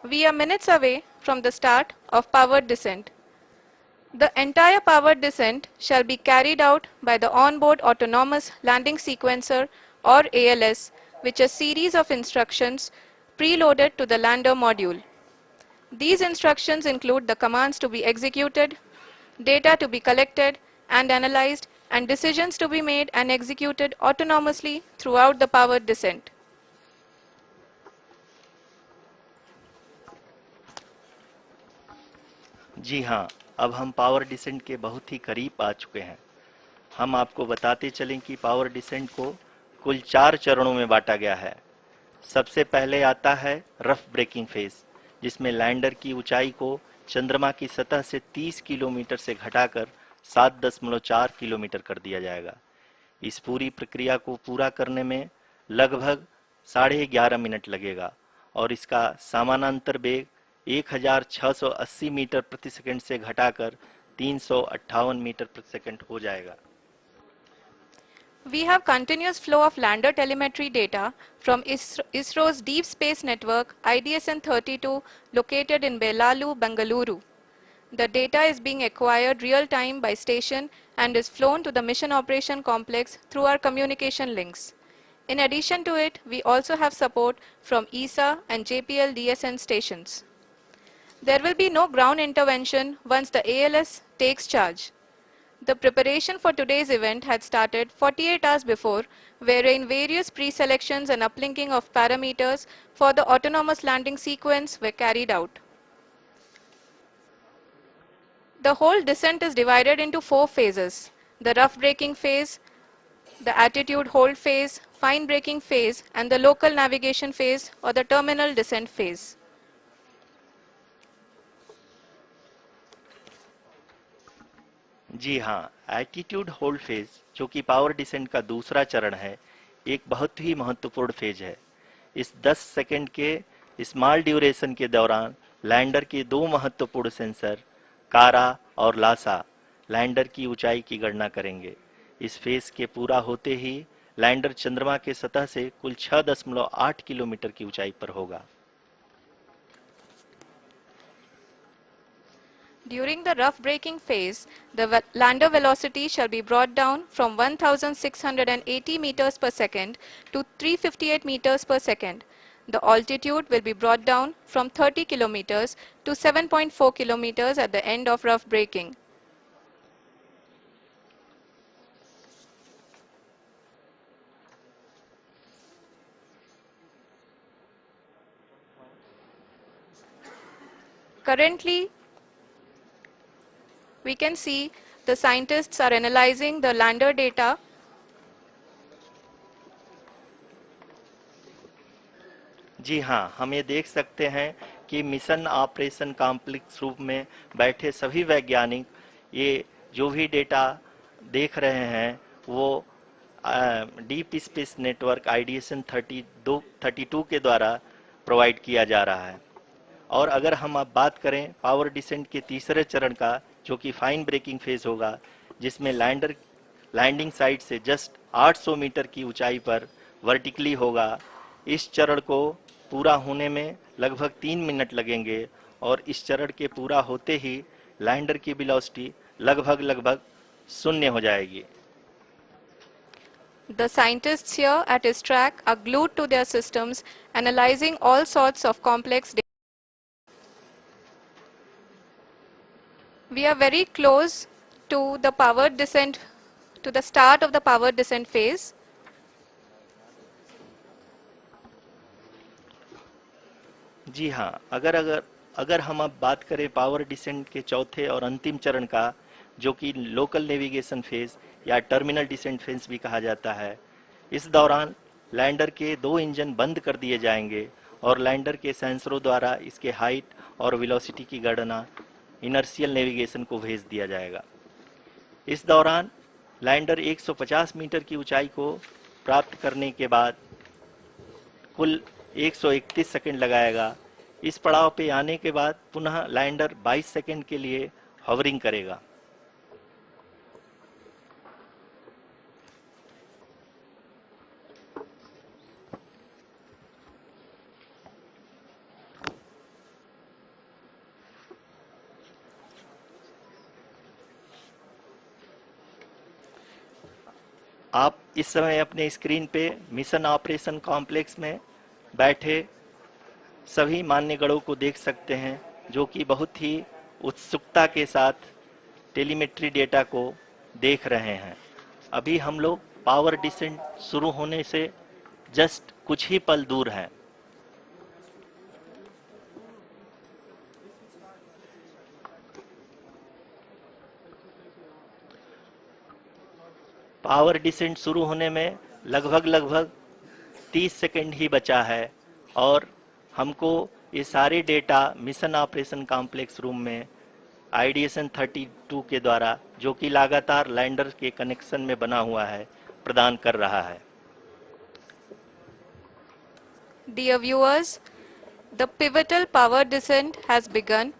We are minutes away from the start of powered descent. The entire powered descent shall be carried out by the onboard autonomous landing sequencer or ALS, which is a series of instructions preloaded to the lander module. These instructions include the commands to be executed, data to be collected and analyzed, and decisions to be made and executed autonomously throughout the powered descent. जी हाँ, अब हम power descent के बहुत ही करीब आ चुके हैं। हम आपको बताते चलें कि पावर डिसेंट को कुल 4 चरणों में बांटा गया है। सबसे पहले आता है रफ ब्रेकिंग फेज, जिसमें लैंडर की ऊंचाई को चंद्रमा की सतह से 30 किलोमीटर से घटाकर 7.4 किलोमीटर कर दिया जाएगा। इस पूरी प्रक्रिया को पूरा करने में लगभग 11.5 मिनट लगेगा और इसका समानांतर वेग 1680 मीटर प्रति सेकंड से घटाकर 358 मीटर प्रति सेकंड हो जाएगा। We have continuous flow of lander telemetry data from ISRO's Deep Space Network IDSN-32 located in Belalu, Bengaluru. The data is being acquired real-time by station and is flown to the Mission Operation Complex through our communication links. In addition to it, we also have support from ESA and JPL DSN stations. There will be no ground intervention once the ALS takes charge. The preparation for today's event had started 48 hours before, wherein various pre-selections and uplinking of parameters for the autonomous landing sequence were carried out. The whole descent is divided into 4 phases: the rough braking phase, the attitude hold phase, fine braking phase, and the local navigation phase or the terminal descent phase. जी हाँ, attitude hold phase, जो कि power descent का दूसरा चरण है, एक बहुत ही महत्वपूर्ण फेज है। इस 10 सेकंड के स्मॉल ड्यूरेशन के दौरान लैंडर के दो महत्वपूर्ण सेंसर कारा और लासा लैंडर की ऊंचाई की गणना करेंगे। इस फेज के पूरा होते ही लैंडर चंद्रमा के सतह से कुल 6.8 किलोमीटर की ऊंचाई पर होगा। During the rough braking phase, the lander velocity shall be brought down from 1680 meters per second to 358 meters per second. The altitude will be brought down from 30 kilometers to 7.4 kilometers at the end of rough braking. Currently, we can see the scientists are analyzing the lander data. जी हाँ, हम ये देख सकते हैं कि mission operation complex रूप में बैठे सभी वैज्ञानिक ये जो भी डेटा देख रहे हैं वो डीप स्पेस नेटवर्क आईडीएसएन 32 के द्वारा प्रोवाइड किया जा रहा है। और अगर हम अब बात करें पावर डिसेंट के तीसरे चरण का, जो कि फाइन ब्रेकिंग फेज होगा, जिसमें लैंडर लैंडिंग साइट से जस्ट 800 मीटर की ऊंचाई पर वर्टिकली होगा। इस चरण को पूरा होने में लगभग 3 मिनट लगेंगे और इस चरण के पूरा होते ही लैंडर की वेलोसिटी लगभग शून्य हो जाएगी। The scientists here at ISTRAC are glued to their systems, analyzing all sorts of complex data. We are very close to the powered descent, to the start of the powered descent phase. जी हाँ, अगर हम अब बात करें power descent के चौथे और अंतिम चरण का, जो कि लोकल नेविगेशन फेज या टर्मिनल डिसेंट फेज भी कहा जाता है, इस दौरान लैंडर के दो इंजन बंद कर दिए जाएंगे और लैंडर के सेंसरों द्वारा इसके हाइट और वेलोसिटी की गणना इनर्शियल नेविगेशन को भेज दिया जाएगा। इस दौरान लैंडर 150 मीटर की ऊंचाई को प्राप्त करने के बाद कुल 131 सेकंड लगाएगा। इस पड़ाव पे आने के बाद पुनः लैंडर 22 सेकंड के लिए हवरिंग करेगा। इस समय अपने स्क्रीन पे मिशन ऑपरेशन कॉम्प्लेक्स में बैठे सभी मान्यगणों को देख सकते हैं, जो कि बहुत ही उत्सुकता के साथ टेलीमेट्री डेटा को देख रहे हैं। अभी हम लोग पावर डिसेंट शुरू होने से जस्ट कुछ ही पल दूर हैं। पावर डिसेंट शुरू होने में लगभग 30 सेकंड ही बचा है और हमको ये सारे data mission operation complex room में IDSN 32 के द्वारा, जो कि लगातार लैंडर के कनेक्शन में बना हुआ है, प्रदान कर रहा है। Dear viewers, the pivotal power descent has begun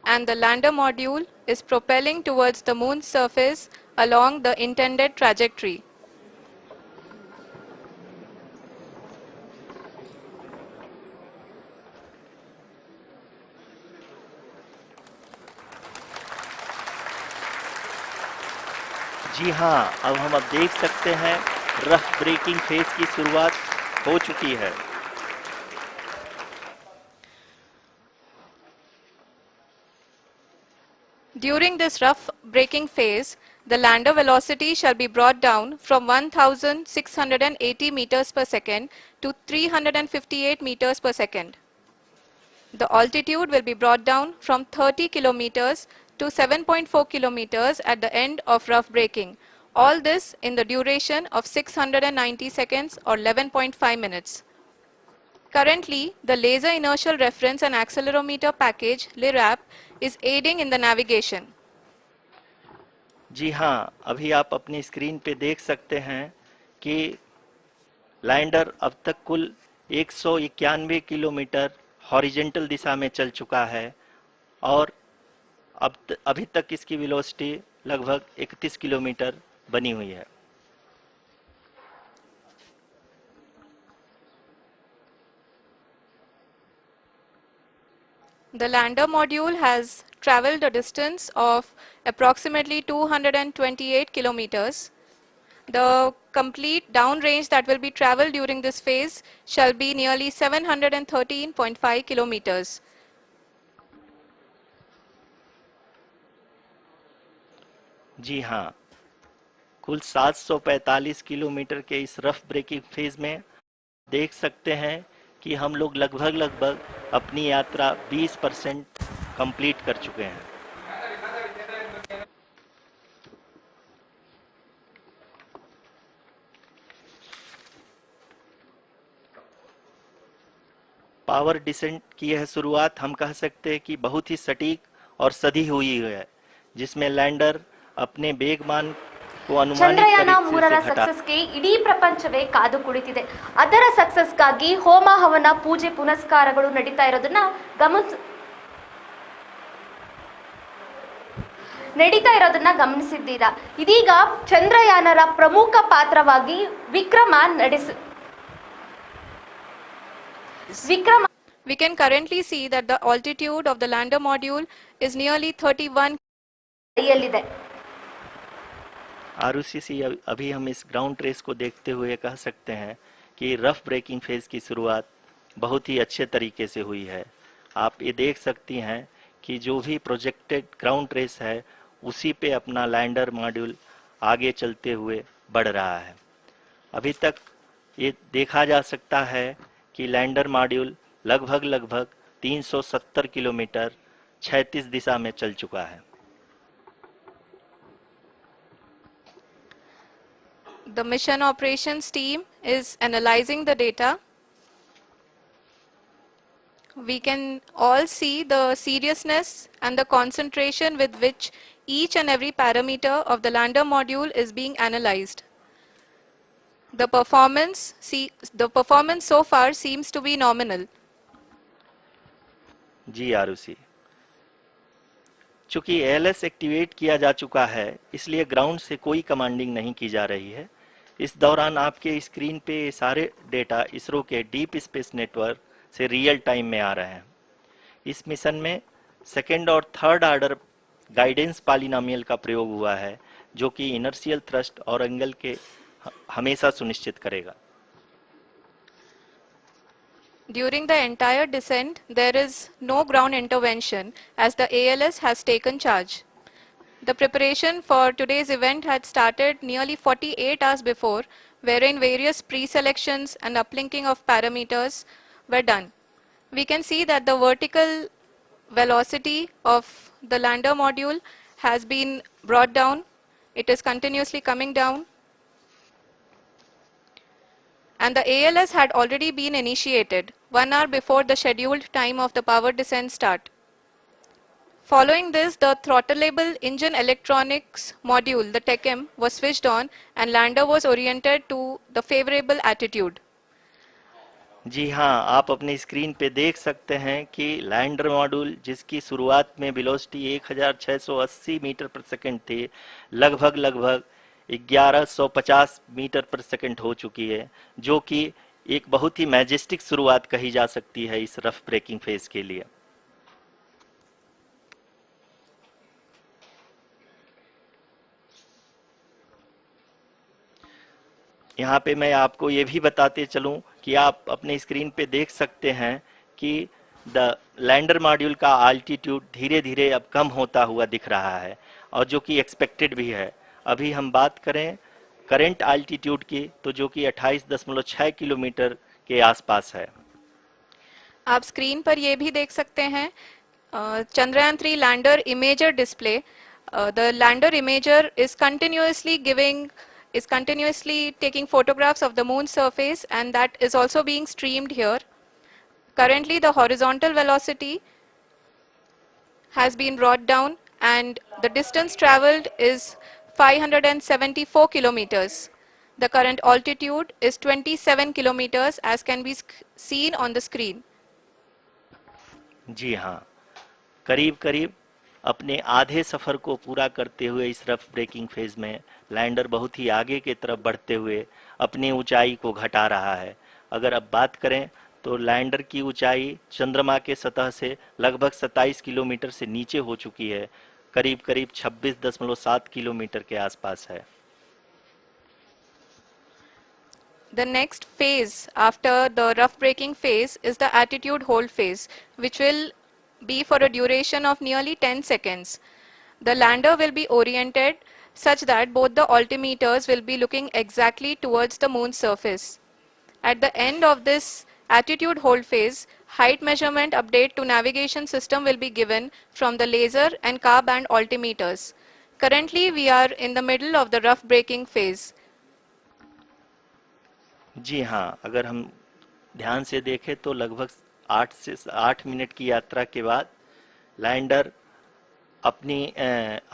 and the lander module is propelling towards the moon's surface along the intended trajectory. जी हाँ, अब देख सकते हैं रफ ब्रेकिंग फेज की शुरुआत हो चुकी है। During this rough braking phase, the lander velocity shall be brought down from 1680 meters per second to 358 meters per second. The altitude will be brought down from 30 kilometers to 7.4 kilometers at the end of rough braking. All this in the duration of 690 seconds or 11.5 minutes. Currently, the Laser Inertial Reference and Accelerometer package (LIRAP) is aiding in the navigation. जी हाँ, अभी आप अपनी screen पे देख सकते हैं कि lander अब तक कुल 191 किलोमीटर हॉरिजेंटल दिशा में चल चुका है और अभी तक इसकी वेलोसिटी लगभग 31 किलोमीटर बनी हुई है। The lander module has traveled a distance of approximately 228 kilometers. The complete downrange that will be traveled during this phase shall be nearly 713.5 kilometers. जी हाँ, कुल 745 किलोमीटर के इस रफ ब्रेकिंग फेज में देख सकते हैं कि हम लोग लगभग अपनी यात्रा 20% कंप्लीट कर चुके हैं। पावर डिसेंट की यह शुरुआत हम कह सकते हैं कि बहुत ही सटीक और सधी हुई है, जिसमें लैंडर अपने वेगमान को अनुमानित ಚಂದ್ರಯಾನ 3ರ ಸಕ್ಸಸ್ಗೆ ಇಡೀ ಪ್ರಪಂಚವೇ ಕಾದು ಕುಳಿತಿದೆ. ಅದರ ಸಕ್ಸಸ್ಗಾಗಿ ಹೋಮ ಹವನ ಪೂಜೆ ಪುನಸ್ಕಾರಗಳು ನಡೀತಾ ಇರೋದನ್ನ ಗಮನಿಸಿದ್ದೀರಾ. ಇದೀಗ ಚಂದ್ರಯಾನರ ಪ್ರಮುಖ ಪಾತ್ರವಾಗಿ We can currently see that the altitude of the lander module is nearly 31 ಅಡಿಯಲ್ಲಿದೆ. RUCC अभी हम इस ग्राउंड ट्रेस को देखते हुए कह सकते हैं कि रफ ब्रेकिंग फेज की शुरुआत बहुत ही अच्छे तरीके से हुई है। आप ये देख सकती हैं कि जो भी प्रोजेक्टेड ग्राउंड ट्रेस है उसी पे अपना लैंडर मॉड्यूल आगे चलते हुए बढ़ रहा है। अभी तक ये देखा जा सकता है कि लैंडर मॉड्यूल लगभग 370 किलोमीटर क्षैतिज दिशा में चल चुका है। The mission operations team is analyzing the data. We can all see the seriousness and the concentration with which each and every parameter of the lander module is being analyzed. The performance so far seems to be nominal. जी आरुषि, चूंकि ALS activate किया जा चुका है, इसलिए ground से कोई commanding नहीं की जा रही है। इस दौरान आपके स्क्रीन पे ये सारे डेटा इसरो के डीप स्पेस नेटवर्क से रियल टाइम में आ रहे हैं। इस मिशन में सेकेंड और थर्ड ऑर्डर गाइडेंस पॉलिनोमियल का प्रयोग हुआ है, जो कि इनर्शियल थ्रस्ट और एंगल के हमेशा सुनिश्चित करेगा। During the entire descent, there is no ground intervention as the ALS has taken charge. The preparation for today's event had started nearly 48 hours before, wherein various pre-selections and uplinking of parameters were done. We can see that the vertical velocity of the lander module has been brought down. It is continuously coming down. And the ALS had already been initiated 1 hour before the scheduled time of the power descent start. Following this, the throttleable engine electronics module, the TECM, was switched on and lander was oriented to the favorable attitude. जी हाँ, आप अपनी screen पे देख सकते हैं कि lander module जिसकी शुरुआत में वेलोसिटी 1680 मीटर पर सेकंड थी, लगभग 1150 मीटर पर सेकंड हो चुकी है, जो कि एक बहुत ही मैजेस्टिक शुरुआत कही जा सकती है इस रफ ब्रेकिंग फेज के लिए। यहाँ पे मैं आपको ये भी बताते चलूं कि आप अपने स्क्रीन पे देख सकते हैं कि द लैंडर मॉड्यूल का आल्टीट्यूड धीरे धीरे अब कम होता हुआ दिख रहा है, और जो कि एक्सपेक्टेड भी है। अभी हम बात करें करंट आल्टीट्यूड की, तो जो कि 28.6 किलोमीटर के आसपास है। आप स्क्रीन पर ये भी देख सकते हैं Chandrayaan 3 lander imager display. The lander imager is continuously taking photographs of the moon surface, and that is also being streamed here. Currently the horizontal velocity has been brought down and the distance traveled is 574 kilometers. The current altitude is 27 kilometers as can be seen on the screen. जी हाँ, करीब करीब अपने आधे सफर को पूरा करते हुए इस रफ ब्रेकिंग फेज में लैंडर बहुत ही आगे की तरफ बढ़ते हुए अपनी ऊंचाई को घटा रहा है। अगर अब बात करें तो लैंडर की ऊंचाई चंद्रमा के सतह से लगभग 27 किलोमीटर से नीचे हो चुकी है, करीब करीब 26.7 किलोमीटर के आसपास है। The next phase after the rough braking phase is the attitude hold phase, which will be for a duration of nearly 10 seconds. The lander will be oriented such that both the altimeters will be looking exactly towards the moon's surface. At the end of this attitude hold phase, height measurement update to navigation system will be given from the laser and car band altimeters. Currently, we are in the middle of the rough braking phase. जी हाँ, अगर हम ध्यान से देखें तो लगभग 8 minute की यात्रा के बाद लैंडर अपनी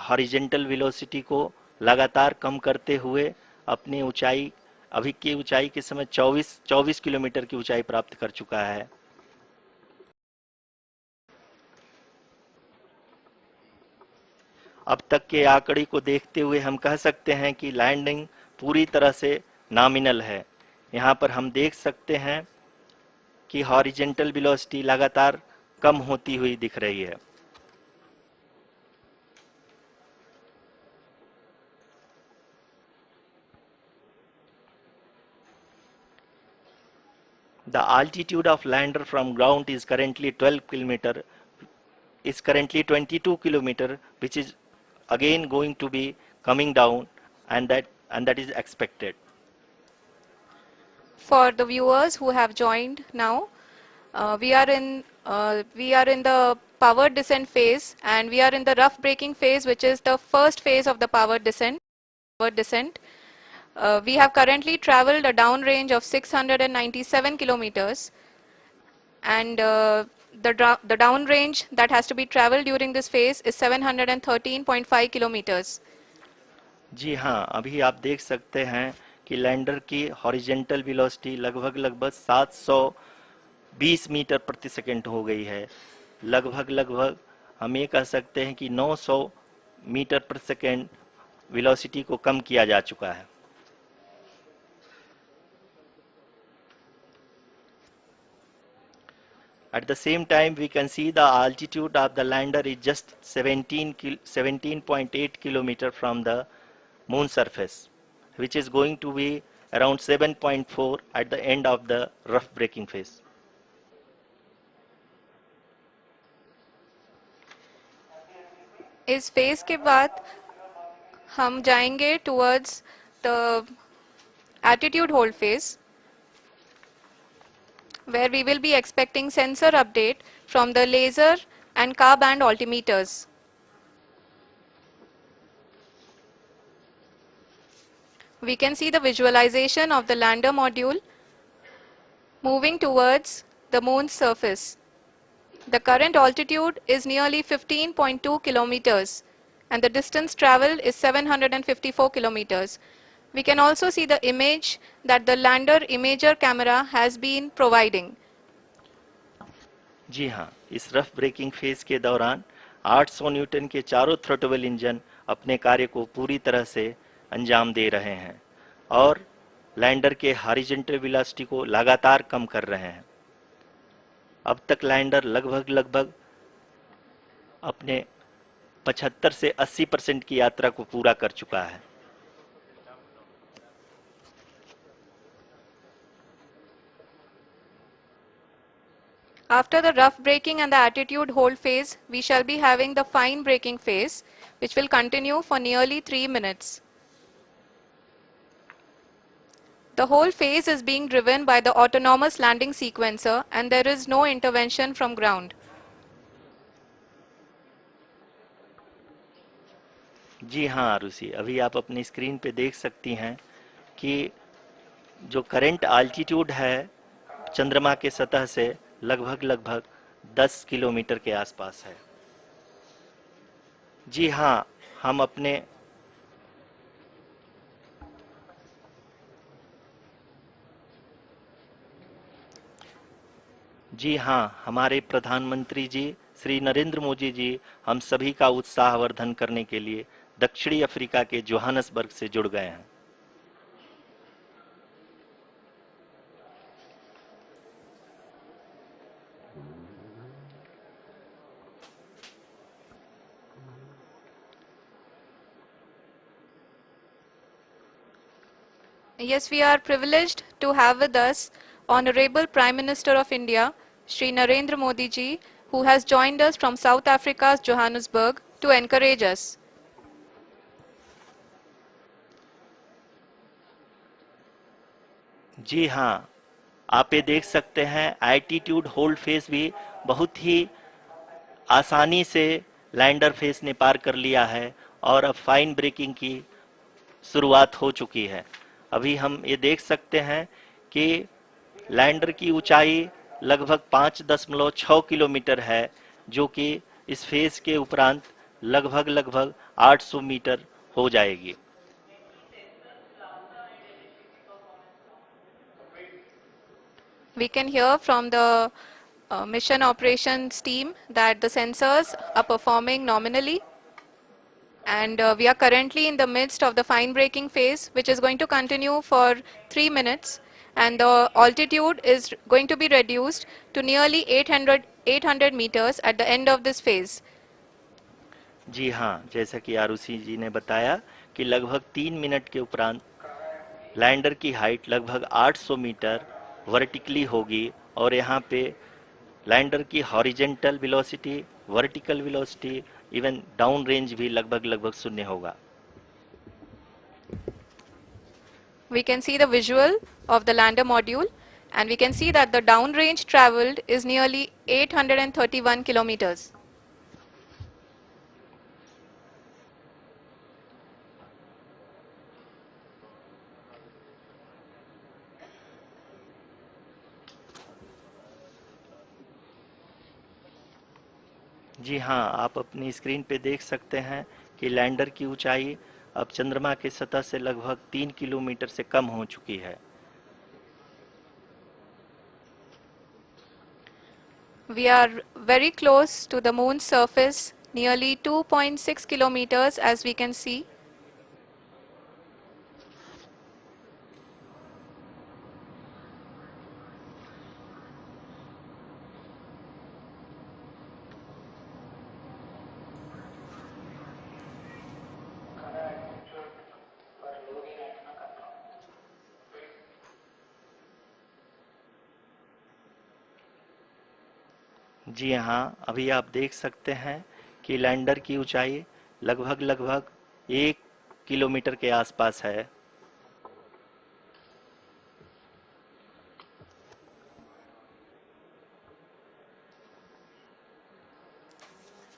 हॉरिजेंटल वेलोसिटी को लगातार कम करते हुए अपनी ऊंचाई, अभी की ऊंचाई के समय 24 किलोमीटर की ऊंचाई प्राप्त कर चुका है। अब तक के आंकड़े को देखते हुए हम कह सकते हैं कि लैंडिंग पूरी तरह से नॉमिनल है। यहाँ पर हम देख सकते हैं कि हॉरिजेंटल वेलोसिटी लगातार कम होती हुई दिख रही है। The altitude of lander from ground is currently 22 kilometer, which is again going to be coming down, and that is expected. For the viewers who have joined now, we are in the power descent phase, and we are in the rough braking phase, which is the first phase of the power descent. We have currently traveled a downrange of 697 kilometers, and the downrange that has to be traveled during this phase is 713.5 kilometers. जी हाँ, अभी आप देख सकते हैं कि lander की horizontal velocity लगभग 720 metre प्रति सेकंड हो गई है। लगभग हम ये कह सकते हैं कि 900 मीटर प्रति सेकंड वेलोसिटी को कम किया जा चुका है। At the same time, we can see the altitude of the lander is just 17.8 kilometer from the moon surface, which is going to be around 7.4 at the end of the rough braking phase. इस phase के बाद हम जाएंगे towards the attitude hold phase, where we will be expecting sensor update from the laser and car band altimeters. We can see the visualization of the lander module moving towards the moon's surface. The current altitude is nearly 15.2 kilometers and the distance traveled is 754 kilometers. We can also see the image that the lander imager camera has been providing. जी हाँ, इस rough breaking phase के दौरान 800 Newton के चारों throttle engine अपने कार्य को पूरी तरह से अंजाम दे रहे हैं और लैंडर के हॉरिजॉन्टल वेलोसिटी को लगातार कम कर रहे हैं। अब तक लैंडर लगभग अपने 75 से 80% की यात्रा को पूरा कर चुका है। After the rough braking and the attitude hold phase, we shall be having the fine braking phase, which will continue for nearly 3 minutes. The whole phase is being driven by the autonomous landing sequencer and there is no intervention from ground. जी हाँ आरुषि, अभी आप अपनी screen पे देख सकती हैं कि जो करंट आल्टीट्यूड है चंद्रमा के सतह से लगभग 10 किलोमीटर के आसपास है। जी हाँ, हम अपने जी हाँ, हमारे प्रधानमंत्री जी श्री नरेंद्र मोदी जी हम सभी का उत्साहवर्धन करने के लिए दक्षिणी अफ्रीका के जोहानसबर्ग से जुड़ गए हैं। Yes, we are privileged to have with us Honorable Prime Minister of India, Shri Narendra Modi ji, who has joined us from South Africa's Johannesburg to encourage us. जी हाँ, आप ये देख सकते हैं एल्टीट्यूड होल्ड फेज भी बहुत ही आसानी से लैंडर फेज ने पार कर लिया है और अब फाइन ब्रेकिंग की शुरुआत हो चुकी है। अभी हम ये देख सकते हैं कि लैंडर की ऊंचाई लगभग 5.6 किलोमीटर है, जो कि इस फेज के उपरांत लगभग 800 मीटर हो जाएगी। We can hear from the mission operations team that the sensors are performing nominally, and we are currently in the midst of the fine braking phase, which is going to continue for 3 minutes, and the altitude is going to be reduced to nearly 800 meters at the end of this phase. जी हाँ, जैसा कि आरुषि जी ने बताया कि लगभग 3 minute के उपरांत lander की हाइट लगभग 800 मीटर वर्टिकली होगी और यहाँ पे लैंडर की horizontal velocity, vertical velocity, even down range भी लगभग शून्य होगा। We can see the visual of the lander module, and we can see that the downrange traveled is nearly 831 kilometers. जी हाँ, आप अपनी स्क्रीन पे देख सकते हैं कि लैंडर की ऊंचाई अब चंद्रमा के सतह से लगभग 3 किलोमीटर से कम हो चुकी है। We are very close to the moon's surface, nearly 2.6 kilometers as we can see. जी हाँ, अभी आप देख सकते हैं कि लैंडर की ऊंचाई लगभग 1 किलोमीटर के आसपास है।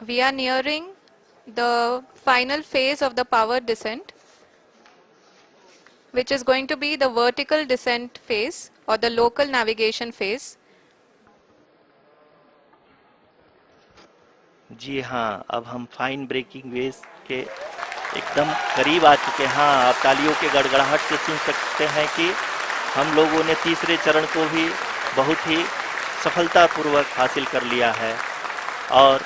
We are nearing the final phase of the power descent, which is going to be the vertical descent phase or the local navigation phase. जी हाँ, अब हम फाइन ब्रेकिंग वेव्स के एकदम करीब आ चुके हैं। हाँ, आप तालियों के गड़गड़ाहट से सुन सकते हैं कि हम लोगों ने तीसरे चरण को भी बहुत ही सफलतापूर्वक हासिल कर लिया है और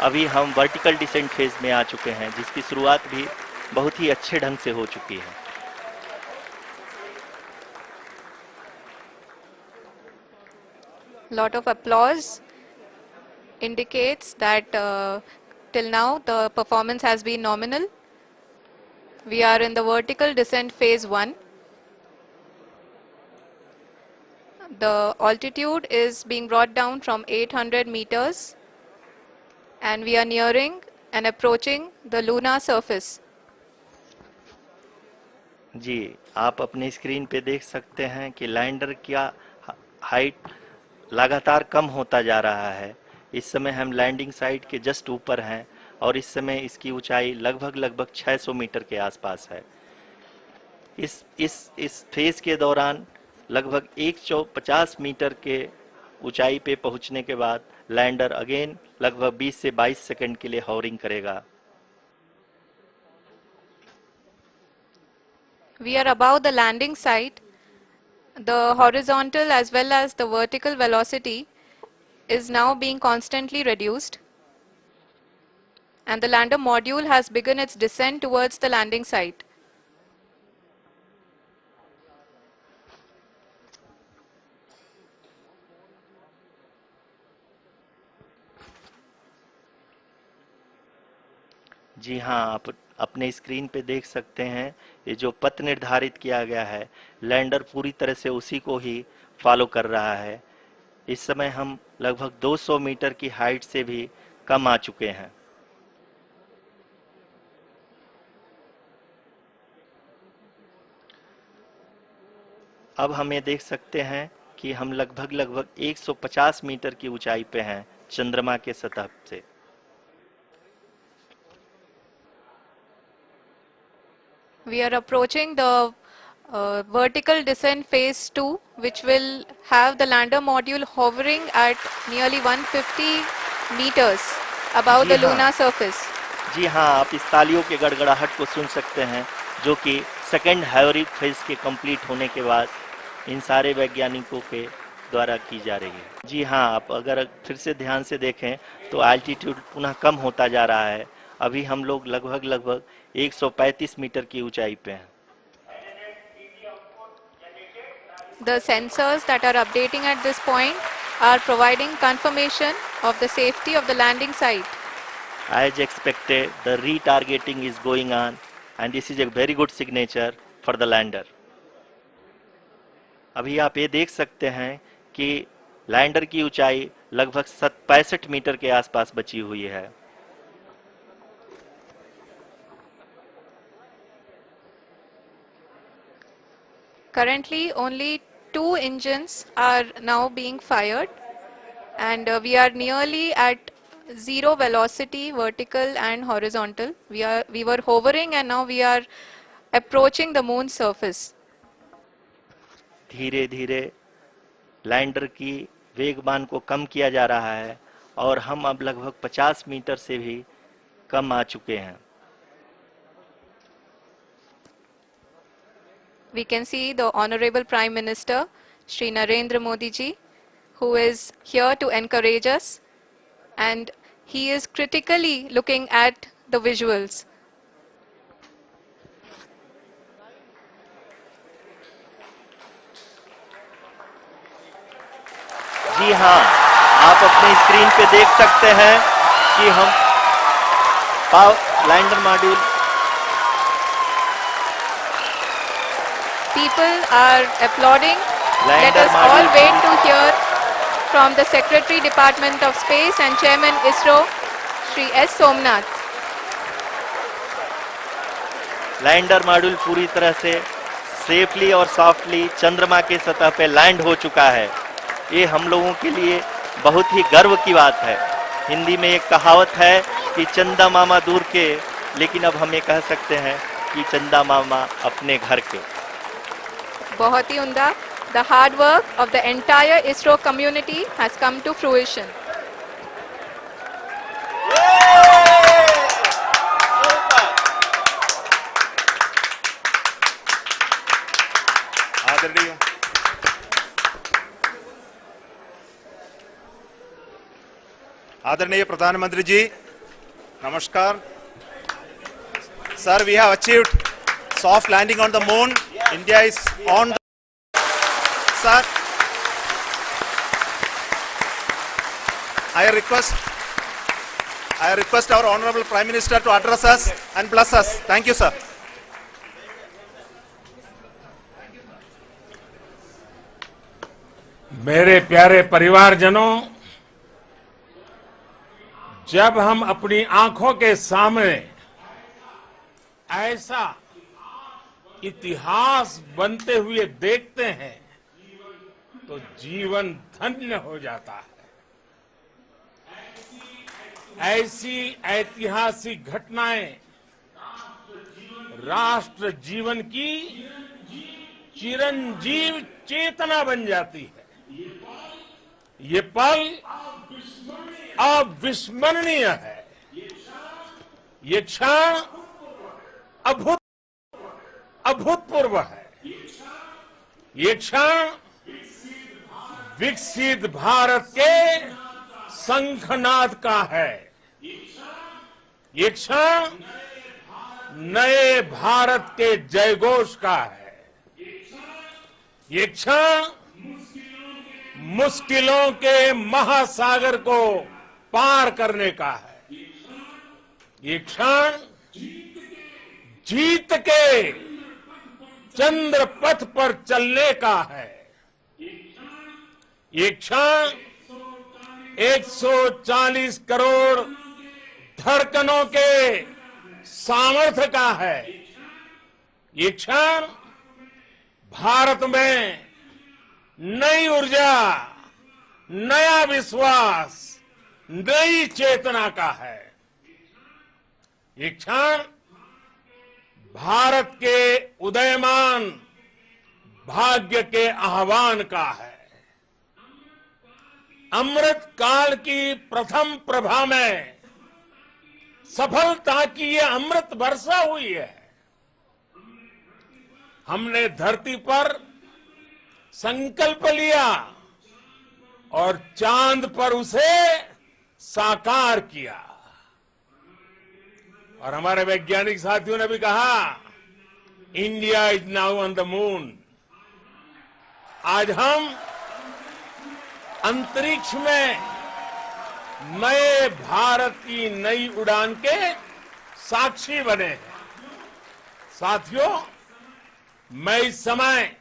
अभी हम वर्टिकल डिसेंट फेज में आ चुके हैं, जिसकी शुरुआत भी बहुत ही अच्छे ढंग से हो चुकी है। Lot of applause indicates that till now the performance has been nominal. We are in the vertical descent phase 1. The altitude is being brought down from 800 meters and we are nearing and approaching the lunar surface. जी, आप अपनी screen पे देख सकते हैं कि lander का height लगातार कम होता जा रहा है। इस समय हम लैंडिंग साइट के जस्ट ऊपर हैं और इस समय इसकी ऊंचाई लगभग 600 मीटर के आसपास है। इस फेज के दौरान लगभग 150 मीटर के ऊंचाई पे पहुंचने के बाद लैंडर अगेन लगभग 20 से 22 सेकंड के लिए हॉवरिंग करेगा। We are above the landing site. The horizontal as well as the vertical velocity is now being constantly reduced. And the lander module has begun its descent towards the landing site. जी हाँ, आप अपने screen पे देख सकते हैं ये जो पथ निर्धारित किया गया है, लैंडर पूरी तरह से उसी को ही फॉलो कर रहा है। इस समय हम लगभग 200 मीटर की हाइट से भी कम आ चुके हैं। अब हम ये देख सकते हैं कि हम लगभग 150 मीटर की ऊंचाई पे हैं चंद्रमा के सतह से। We are approaching the vertical descent phase 2, which will have the lander module hovering at nearly 150 meters above ji the हाँ। lunar surface. जी हाँ, आप इस तालियों के गड़गड़ाहट को सुन सकते हैं, जो कि सेकंड हैवरिक फेज के कंप्लीट होने के बाद इन सारे वैज्ञानिकों के द्वारा की जा रही है। जी हाँ, आप अगर फिर से ध्यान से देखें तो एल्टीट्यूड पुनः कम होता जा रहा है। अभी हम लोग लगभग 135 मीटर की ऊंचाई पे हैं। The sensors that are updating at this point are providing confirmation of the safety of the landing site. As expected, the retargeting is going on and this is a very good signature for the lander. अभी आप ये देख सकते हैं कि lander की ऊंचाई लगभग 65 मीटर के आसपास बची हुई है। Currently, only 2 engines are now being fired, and we are nearly at zero velocity, vertical and horizontal. We were hovering, and now we are approaching the moon's surface. धीरे धीरे लैंडर की वेगमान को कम किया जा रहा है और हम अब लगभग 50 मीटर से भी कम आ चुके हैं। We can see the Honorable Prime Minister, Shri Narendra Modi ji, who is here to encourage us, and he is critically looking at the visuals. जी हाँ, आप अपनी स्क्रीन पे देख सकते हैं कि हम lander module People are applauding. Let Lander us all module wait to hear from the Secretary Department of Space and Chairman ISRO, Shri S. Somnath. Lander module पूरी तरह से सेफली और सॉफ्टली चंद्रमा के सतह पे लैंड हो चुका है। ये हम लोगों के लिए बहुत ही गर्व की बात है। हिंदी में एक कहावत है कि चंदा मामा दूर के, लेकिन अब हम ये कह सकते हैं कि चंदा मामा अपने घर के। बहुत ही उम्दा। The hard work of the entire ISRO community has come to fruition. आदरणीय प्रधानमंत्री जी, नमस्कार। Sir, we have achieved soft landing on the moon. India is on the... Sir, I request our Honorable Prime Minister to address us and bless us. Thank you, sir. मेरे प्यारे परिवारजनों, जब हम अपनी आंखों के सामने ऐसा इतिहास बनते हुए देखते हैं तो जीवन धन्य हो जाता है। ऐसी ऐतिहासिक घटनाएं राष्ट्र जीवन की चिरंजीव चेतना बन जाती है। ये पल अविस्मरणीय है। ये क्षण अभूतपूर्व है। ये क्षण विकसित भारत के शंखनाद का है। ये क्षण नए भारत के जयघोष का है। ये क्षण मुश्किलों के महासागर को पार करने का है। ये क्षण जीत के चंद्र पथ पर चलने का है। ये क्षण 140 करोड़ धड़कनों के सामर्थ्य का है। ये क्षण भारत में नई ऊर्जा, नया विश्वास, नई चेतना का है। ये क्षण भारत के उदयमान भाग्य के आह्वान का है। अमृत काल की प्रथम प्रभा में सफलता की ये अमृत वर्षा हुई है। हमने धरती पर संकल्प लिया और चांद पर उसे साकार किया। और हमारे वैज्ञानिक साथियों ने भी कहा, India is now on the moon. आज हम अंतरिक्ष में नए भारत की नई उड़ान के साक्षी बने हैं। साथियों, मैं इस समय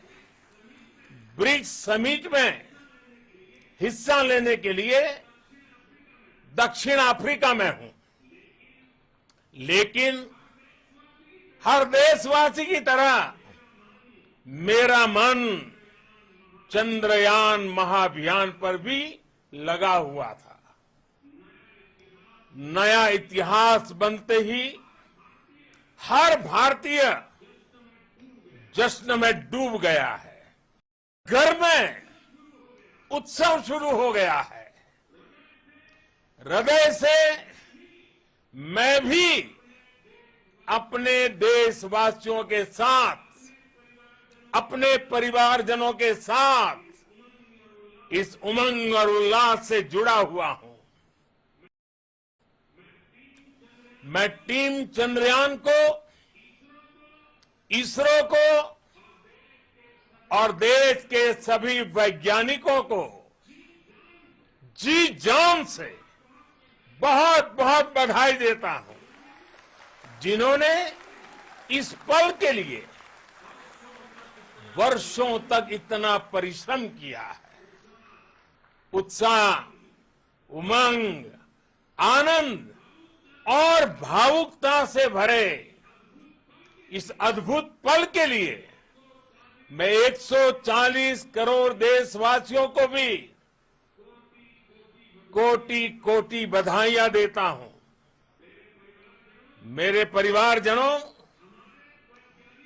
ब्रिक्स समिट में हिस्सा लेने के लिए दक्षिण अफ्रीका में हूं, लेकिन हर देशवासी की तरह मेरा मन चंद्रयान महाअभियान पर भी लगा हुआ था। नया इतिहास बनते ही हर भारतीय जश्न में डूब गया है। घर में उत्सव शुरू हो गया है। हृदय से मैं भी अपने देशवासियों के साथ, अपने परिवारजनों के साथ इस उमंग और उल्लास से जुड़ा हुआ हूं। मैं टीम चंद्रयान को, इसरो को और देश के सभी वैज्ञानिकों को जी जान से बहुत बहुत बधाई देता हूं, जिन्होंने इस पल के लिए वर्षों तक इतना परिश्रम किया है। उत्साह, उमंग, आनंद और भावुकता से भरे इस अद्भुत पल के लिए मैं 140 करोड़ देशवासियों को भी कोटि कोटि बधाइयां देता हूं। मेरे परिवारजनों,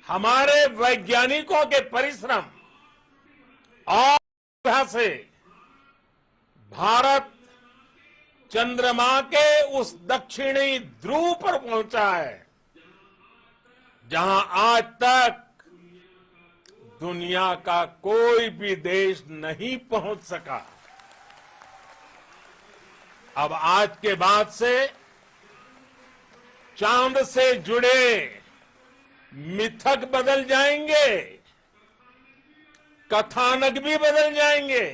हमारे वैज्ञानिकों के परिश्रम और तरह से भारत चंद्रमा के उस दक्षिणी ध्रुव पर पहुंचा है जहां आज तक दुनिया का कोई भी देश नहीं पहुंच सका। अब आज के बाद से चांद से जुड़े मिथक बदल जाएंगे, कथानक भी बदल जाएंगे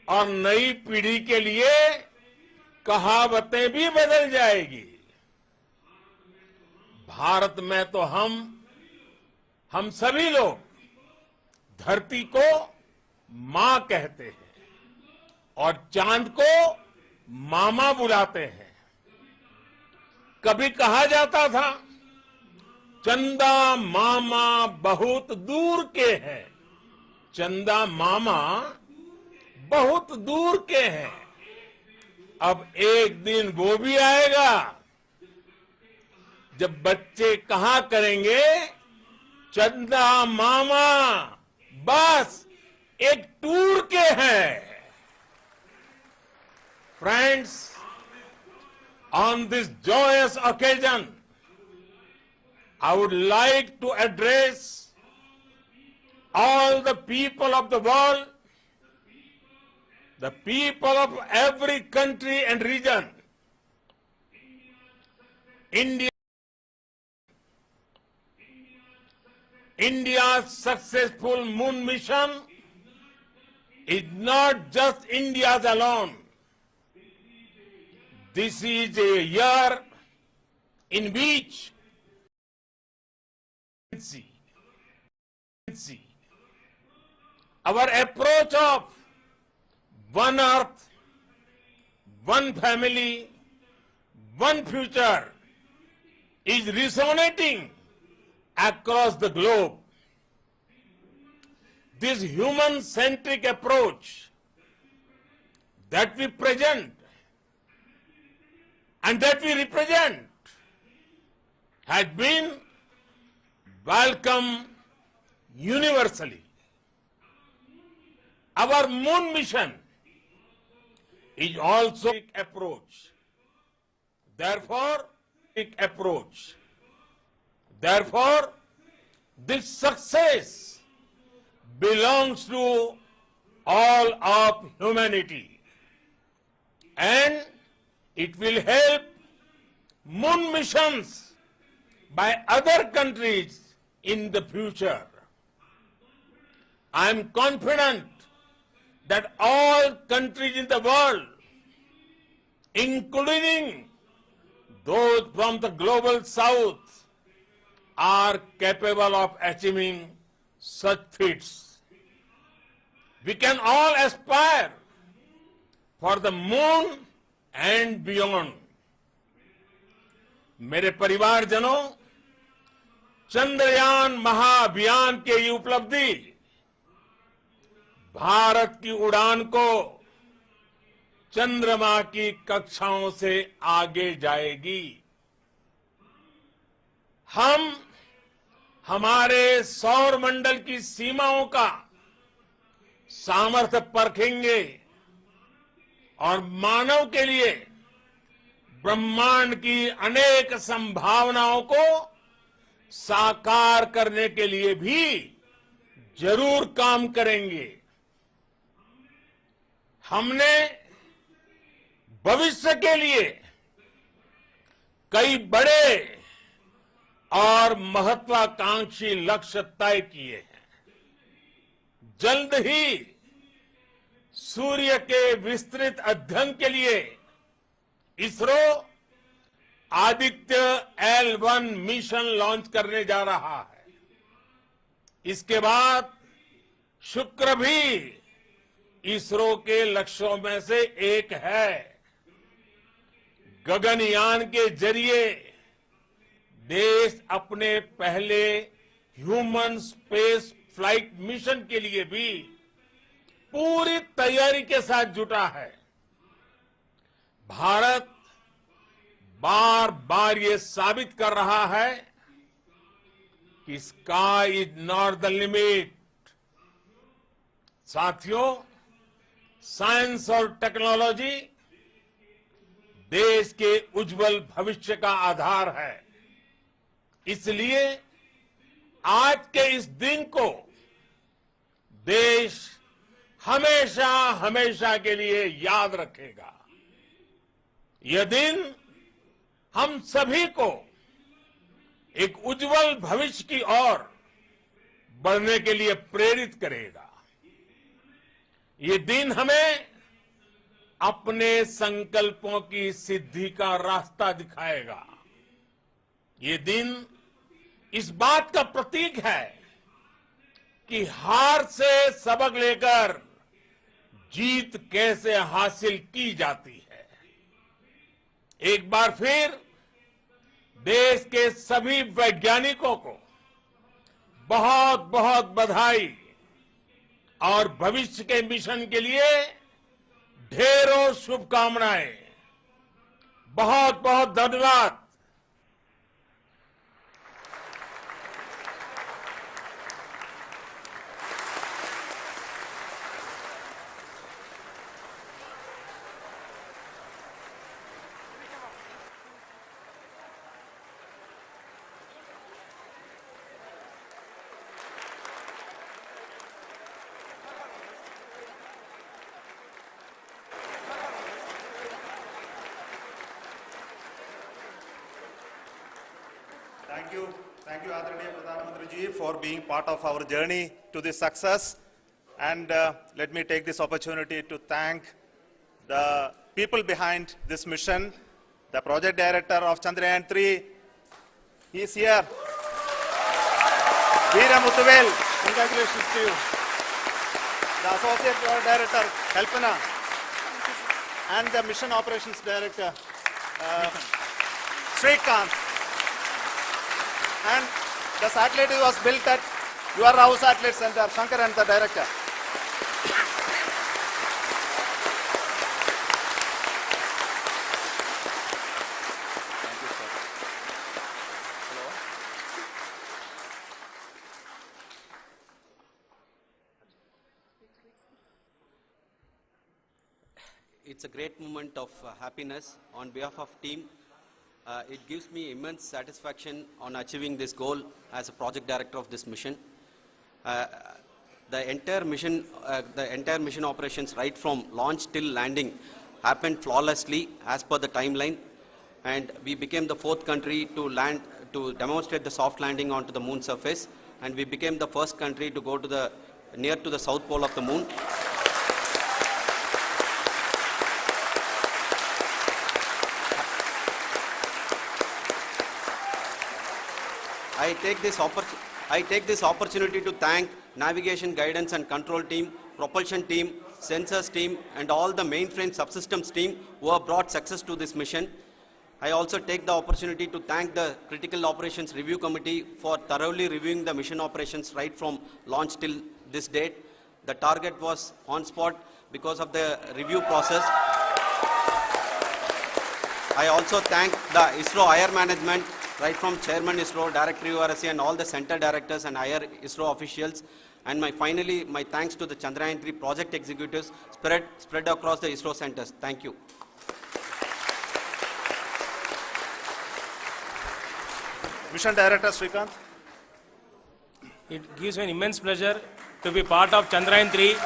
और नई पीढ़ी के लिए कहावतें भी बदल जाएगी। भारत में तो हम सभी लोग धरती को मां कहते हैं और चांद को मामा बुलाते हैं। कभी कहा जाता था चंदा मामा बहुत दूर के हैं, चंदा मामा बहुत दूर के हैं। अब एक दिन वो भी आएगा जब बच्चे कहा करेंगे चंदा मामा बस एक टूर के हैं। Friends, on this joyous occasion, I would like to address all the people of the world, the people of every country and region. India's successful moon mission is not just India's alone. This is a year in which our approach of one earth, one family, one future is resonating across the globe. This human-centric approach that we present and that we represent has been welcomed universally. Our moon mission is also an approach. Therefore, this success belongs to all of humanity, and it will help moon missions by other countries in the future. I am confident that all countries in the world, including those from the global south, are capable of achieving such feats. We can all aspire for the moon and beyond. मेरे परिवारजनों, चंद्रयान महाअभियान के ये उपलब्धि भारत की उड़ान को चंद्रमा की कक्षाओं से आगे जाएगी। हम हमारे सौर मंडल की सीमाओं का सामर्थ्य परखेंगे और मानव के लिए ब्रह्मांड की अनेक संभावनाओं को साकार करने के लिए भी जरूर काम करेंगे। हमने भविष्य के लिए कई बड़े और महत्वाकांक्षी लक्ष्य तय किए हैं। जल्द ही सूर्य के विस्तृत अध्ययन के लिए ISRO Aditya L1 mission launch करने जा रहा है। इसके बाद शुक्र भी इसरो के लक्ष्यों में से एक है। गगनयान के जरिए देश अपने पहले ह्यूमन स्पेस फ्लाइट मिशन के लिए भी पूरी तैयारी के साथ जुटा है। भारत बार बार ये साबित कर रहा है कि sky is not the limit. साथियों, साइंस और टेक्नोलॉजी देश के उज्जवल भविष्य का आधार है। इसलिए आज के इस दिन को देश हमेशा हमेशा के लिए याद रखेगा। यह दिन हम सभी को एक उज्जवल भविष्य की ओर बढ़ने के लिए प्रेरित करेगा। ये दिन हमें अपने संकल्पों की सिद्धि का रास्ता दिखाएगा। ये दिन इस बात का प्रतीक है कि हार से सबक लेकर जीत कैसे हासिल की जाती है। एक बार फिर देश के सभी वैज्ञानिकों को बहुत बहुत बधाई और भविष्य के मिशन के लिए ढेरों शुभकामनाएं। बहुत बहुत धन्यवाद। Thank you, Adharaniya Pradhan Mantri ji, for being part of our journey to this success. And let me take this opportunity to thank the people behind this mission, the project director of Chandrayaan-3. He is here. Veera Muthuvel, congratulations to you. The associate director, Kalpana, and the mission operations director, Srikanth. And the satellite was built at your Rao Satellite Center, Shankar and the director. Thank you, sir. Hello. It's a great moment of happiness on behalf of team. It gives me immense satisfaction on achieving this goal as a project director of this mission. The entire mission operations right from launch till landing happened flawlessly as per the timeline, and we became the 4th country to demonstrate the soft landing onto the moon surface, and we became the first country to go to near to the south pole of the moon. I take this opportunity to thank navigation, guidance and control team, propulsion team, sensors team and all the mainframe subsystems team who have brought success to this mission. I also take the opportunity to thank the Critical Operations Review Committee for thoroughly reviewing the mission operations right from launch till this date. The target was on spot because of the review process. I also thank the ISRO higher management, right from Chairman ISRO, Director URSC and all the center directors and higher ISRO officials. And finally, my thanks to the Chandrayaan-3 project executives spread across the ISRO centers. Thank you. Mission Director Srikanth. It gives me an immense pleasure to be part of Chandrayaan-3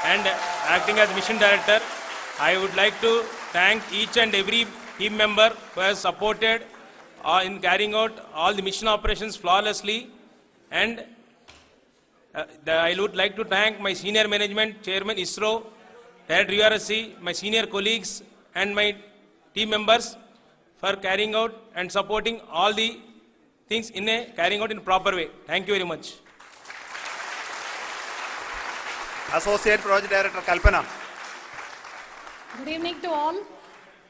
and acting as Mission Director. I would like to thank each and every team member who has supported in carrying out all the mission operations flawlessly, and I would like to thank my senior management, Chairman ISRO, Director URSC, my senior colleagues and my team members for carrying out and supporting all the things carrying out in a proper way. Thank you very much. Associate Project Director Kalpana. Good evening to all.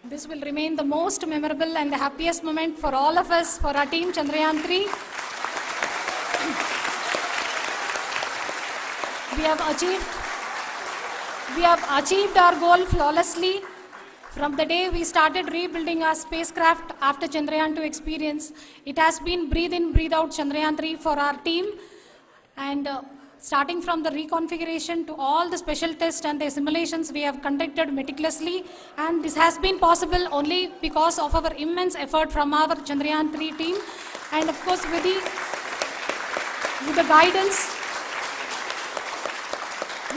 This will remain the most memorable and the happiest moment for all of us, for our team Chandrayaan 3. We have achieved our goal flawlessly. From the day we started rebuilding our spacecraft after Chandrayaan 2 experience, it has been breathe in, breathe out Chandrayaan 3 for our team. And starting from the reconfiguration to all the special tests and the simulations we have conducted meticulously, and this has been possible only because of our immense effort from our Chandrayaan 3 team, and of course with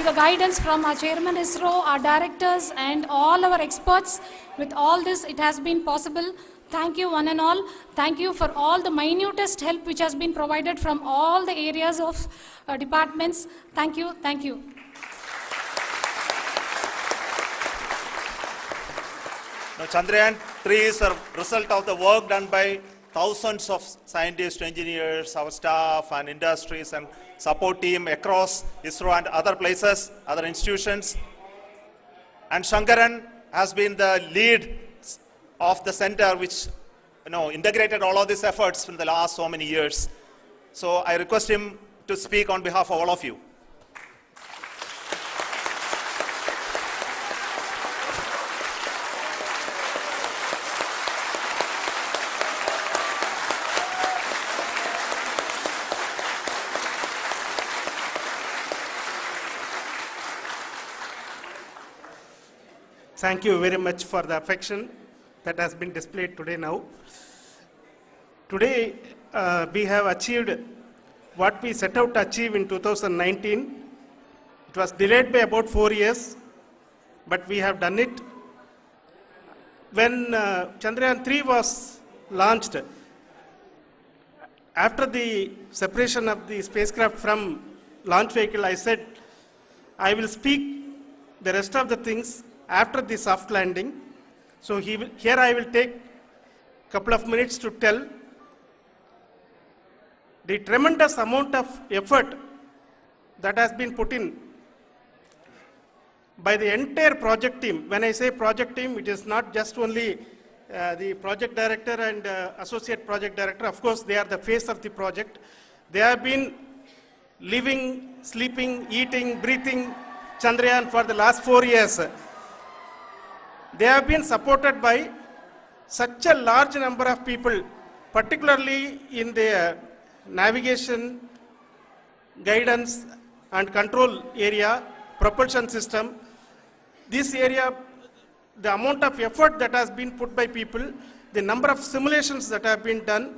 the guidance from our chairman ISRO, our directors and all our experts. With all this, it has been possible. Thank you one and all. Thank you for all the minutest help which has been provided from all the areas of departments. Thank you. Thank you. Now, Chandrayaan 3 is a result of the work done by thousands of scientists, engineers, our staff and industries and support team across ISRO and other places, other institutions. And Shankaran has been the lead of the center which integrated all of these efforts in the last so many years. So I request him to speak on behalf of all of you. Thank you very much for the affection that has been displayed today now. Today, we have achieved what we set out to achieve in 2019. It was delayed by about 4 years, but we have done it. When Chandrayaan 3 was launched, after the separation of the spacecraft from launch vehicle, I said, I will speak the rest of the things after the soft landing. So here I will take a couple of minutes to tell the tremendous amount of effort that has been put in by the entire project team. When I say project team, it is not just only the project director and associate project director. Of course, they are the face of the project. They have been living, sleeping, eating, breathing Chandrayaan for the last 4 years. They have been supported by such a large number of people, particularly in the navigation, guidance and control area, propulsion system. This area, the amount of effort that has been put by people, the number of simulations that have been done,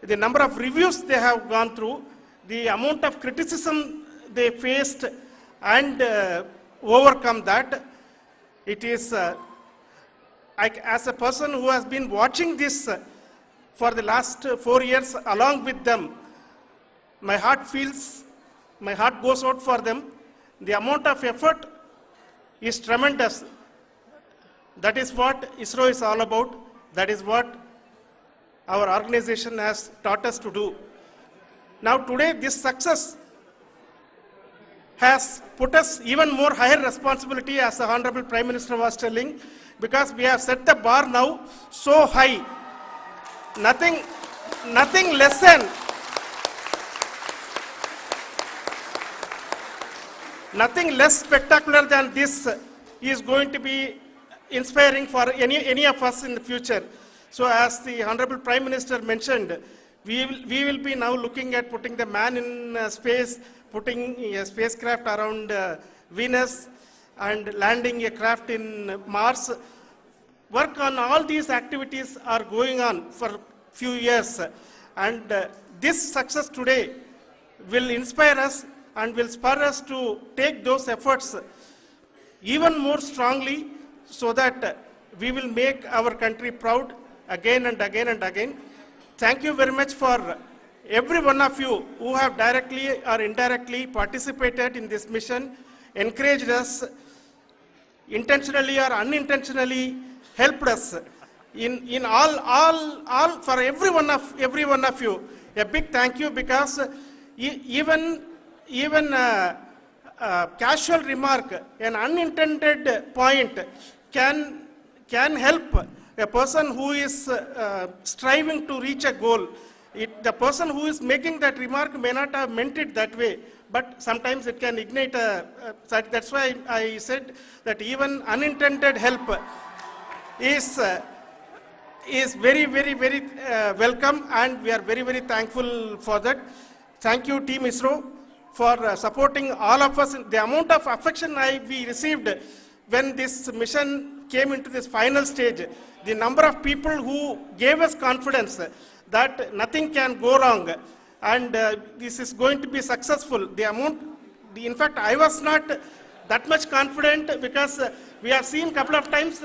the number of reviews they have gone through, the amount of criticism they faced and overcome that. It is, as a person who has been watching this for the last 4 years along with them, my heart goes out for them. The amount of effort is tremendous. That is what ISRO is all about. That is what our organization has taught us to do. Now today, this success has put us even more higher responsibility, as the Honorable Prime Minister was telling, because we have set the bar now so high. Nothing less spectacular than this is going to be inspiring for any of us in the future. So as the Honorable Prime Minister mentioned, we will be now looking at putting the man in space, putting a spacecraft around Venus and landing a craft in Mars. Work on all these activities are going on for few years, and this success today will inspire us and will spur us to take those efforts even more strongly, so that we will make our country proud again and again and again. Thank you very much for every one of you who have directly or indirectly participated in this mission, encouraged us, intentionally or unintentionally helped us in all for every one of you. A big thank you, because even casual remark, an unintended point can help a person who is striving to reach a goal. The person who is making that remark may not have meant it that way, but sometimes it can ignite that's why I said that even unintended help is very, very, very welcome, and we are very, very thankful for that. Thank you, Team ISRO, for supporting all of us. The amount of affection we received when this mission came into this final stage, the number of people who gave us confidence that nothing can go wrong and this is going to be successful. In fact, I was not that much confident because we have seen a couple of times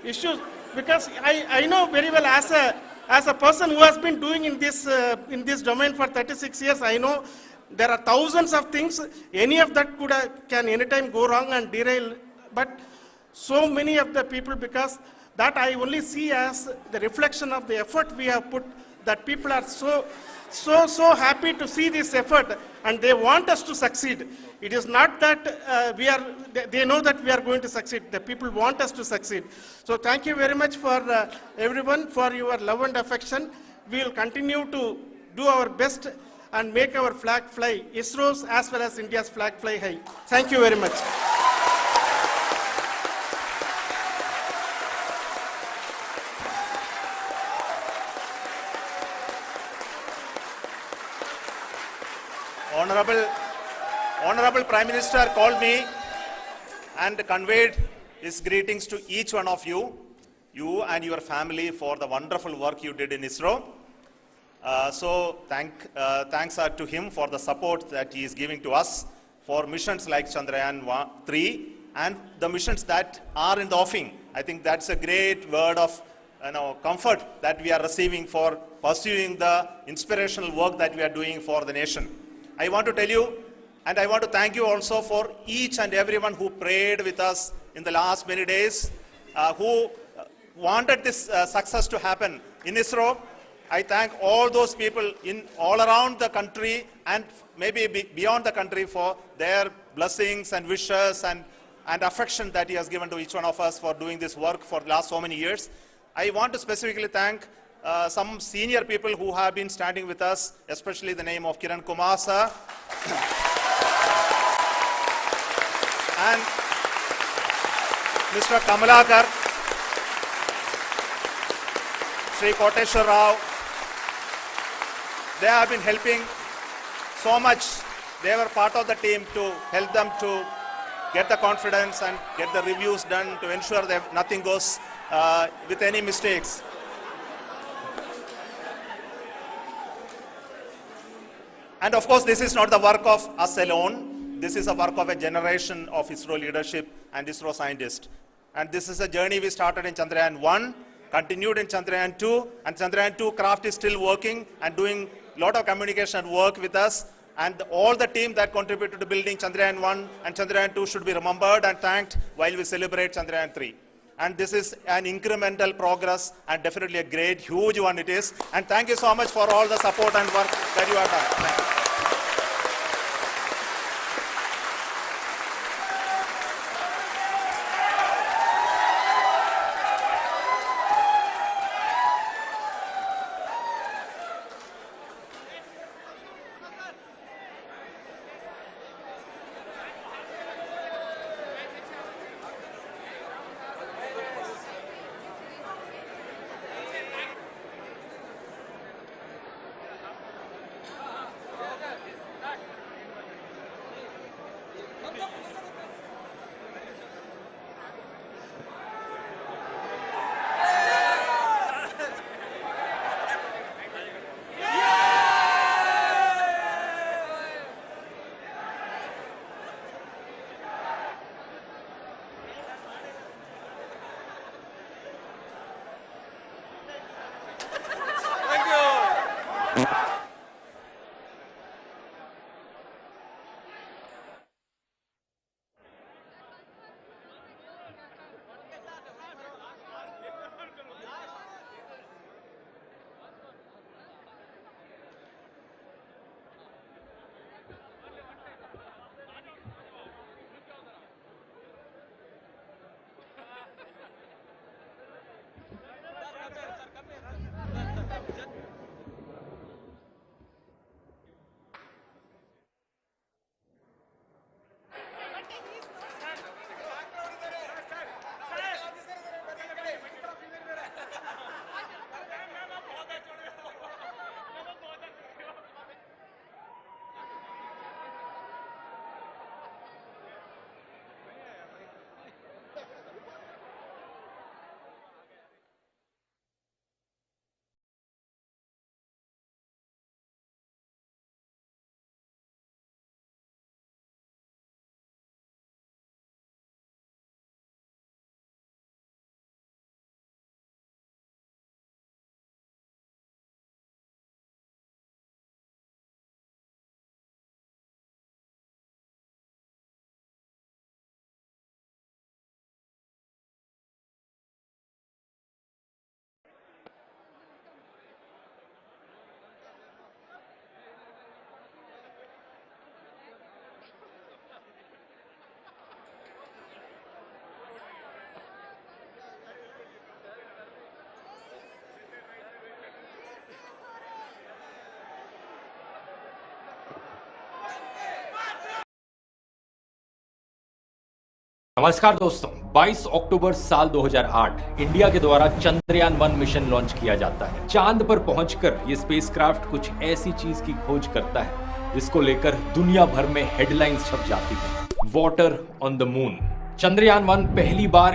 issues. Because I know very well as a person who has been doing in this domain for 36 years, I know there are thousands of things. Any of that can anytime go wrong and derail. But so many of the people, because that I only see as the reflection of the effort we have put, that people are so happy to see this effort and they want us to succeed. It is not that they know that we are going to succeed. The people want us to succeed. So thank you very much for everyone for your love and affection. We will continue to do our best and make our flag fly, ISRO's as well as India's flag fly high. Thank you very much. Honorable Prime Minister called me and conveyed his greetings to each one of you and your family for the wonderful work you did in ISRO. Thanks to him for the support that he is giving to us for missions like Chandrayaan 3 and the missions that are in the offing. I think that's a great word of comfort that we are receiving for pursuing the inspirational work that we are doing for the nation. I want to tell you, and I want to thank you also for each and everyone who prayed with us in the last many days, who wanted this success to happen in ISRO. I thank all those people all around the country and maybe beyond the country for their blessings and wishes and affection that he has given to each one of us for doing this work for the last so many years. I want to specifically thank some senior people who have been standing with us, especially the name of Kiran Kumar sir and Mr. Kamalakar, Sri Koteshwar Rao. They have been helping so much. They were part of the team to help them to get the confidence and get the reviews done to ensure that nothing goes with any mistakes. And of course, this is not the work of us alone. This is a work of a generation of ISRO leadership and ISRO scientists. And this is a journey we started in Chandrayaan 1, continued in Chandrayaan 2, and Chandrayaan 2 craft is still working and doing a lot of communication work with us. And all the team that contributed to building Chandrayaan 1 and Chandrayaan 2 should be remembered and thanked while we celebrate Chandrayaan 3. And this is an incremental progress and definitely a great, huge one it is. And thank you so much for all the support and work that you have done. Thank you. नमस्कार दोस्तों, 22 अक्टूबर साल 2008 India के द्वारा Chandrayaan 1 mission launch किया जाता है। चांद पर पहुंचकर ये स्पेसक्राफ्ट कुछ ऐसी चीज की खोज करता है जिसको लेकर दुनिया भर में हेडलाइंस छप जाती है। Water on the moon. Chandrayaan 1 पहली बार